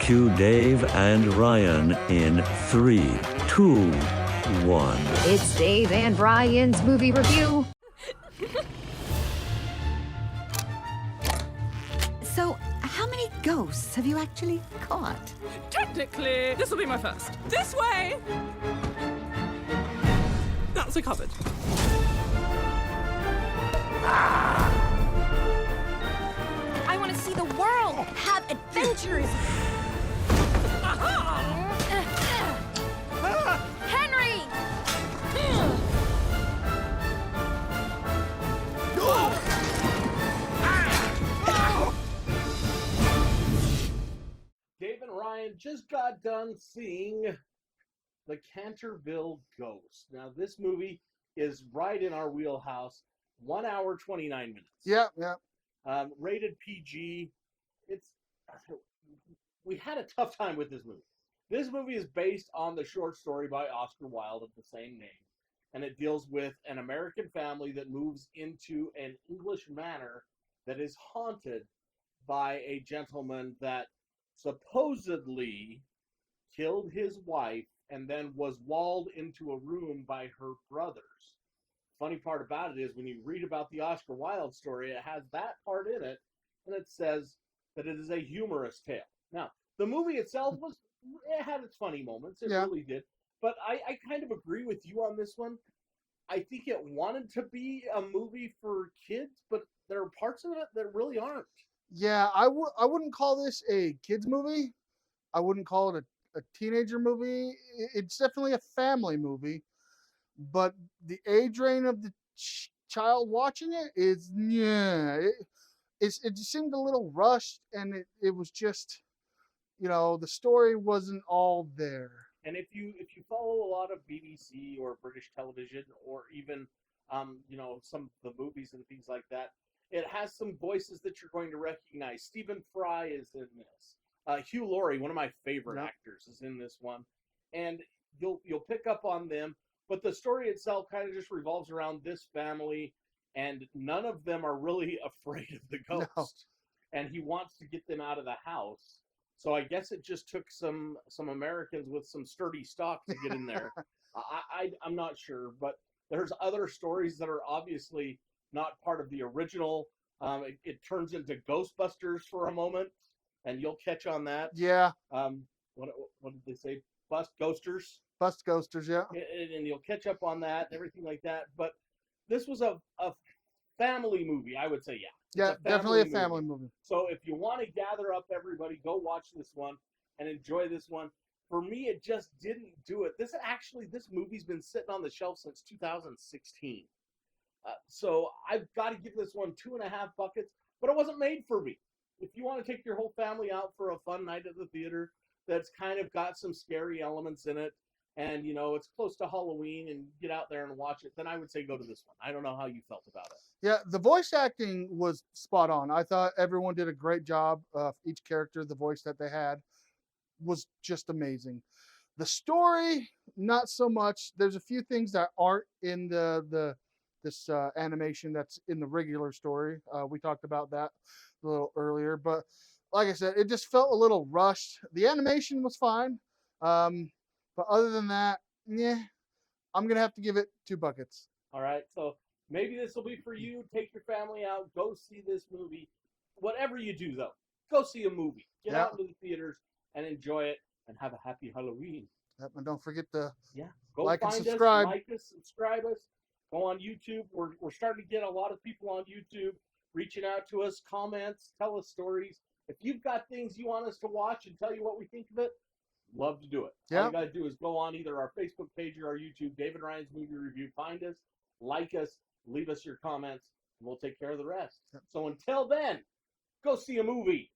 Cue Dave and Ryan in 3, 2, 1. It's Dave and Ryan's movie review. So, how many ghosts have you actually caught? Technically, this will be my first. This way! That's a cupboard. I want to see the world, have adventures. Henry! Dave and Ryan just got done seeing the Canterville Ghost. Now, this movie is right in our wheelhouse. 1 hour, 29 minutes. Yeah. Rated PG. We had a tough time with this movie. This movie is based on the short story by Oscar Wilde of the same name, and it deals with an American family that moves into an English manor that is haunted by a gentleman that supposedly killed his wife and then was walled into a room by her brothers. Funny part about it is when you read about the Oscar Wilde story, it has that part in it, and it says that it is a humorous tale. Now, the movie itself it had its funny moments. It really did. But I kind of agree with you on this one. I think it wanted to be a movie for kids, but there are parts of it that really aren't. Yeah, I wouldn't call this a kids movie. I wouldn't call it a teenager movie. It's definitely a family movie. But the age range of the child watching it is, it just seemed a little rushed, and it was just, the story wasn't all there. And if you follow a lot of BBC or British television, or even some of the movies and things like that, it has some voices that you're going to recognize. Stephen Fry is in this. Hugh Laurie, one of my favorite actors, is in this one, and you'll pick up on them. But the story itself kind of just revolves around this family, and none of them are really afraid of the ghost. No. And he wants to get them out of the house. So I guess it just took some Americans with some sturdy stock to get in there. I'm not sure, but there's other stories that are obviously not part of the original. It turns into Ghostbusters for a moment, and you'll catch on that. Yeah. What did they say? Bust Ghosters? Bust Ghosters, yeah. And you'll catch up on that and everything like that. But this was a family movie, I would say, yeah. Yeah, definitely a family movie. So if you want to gather up everybody, go watch this one and enjoy this one. For me, it just didn't do it. This movie's been sitting on the shelf since 2016. So I've got to give this one 2.5 buckets, but it wasn't made for me. If you want to take your whole family out for a fun night at the theater that's kind of got some scary elements in it, and it's close to Halloween, and get out there and watch it, then I would say go to this one. I don't know how you felt about it. Yeah, the voice acting was spot on. I thought everyone did a great job. Each character, the voice that they had was just amazing. The story, not so much. There's a few things that aren't in this animation that's in the regular story. We talked about that a little earlier, but like I said, it just felt a little rushed. The animation was fine. But other than that, I'm going to have to give it 2 buckets. All right. So maybe this will be for you. Take your family out. Go see this movie. Whatever you do, though, go see a movie. Get out into the theaters and enjoy it, and have a happy Halloween. Yep, and don't forget to go like find and subscribe. Us, like us, subscribe us. Go on YouTube. We're starting to get a lot of people on YouTube reaching out to us, comments, tell us stories. If you've got things you want us to watch and tell you what we think of it, love to do it. All you got to do is go on either our Facebook page or our YouTube, David Ryan's Movie Review. Find us, like us, leave us your comments, and we'll take care of the rest. So until then, go see a movie.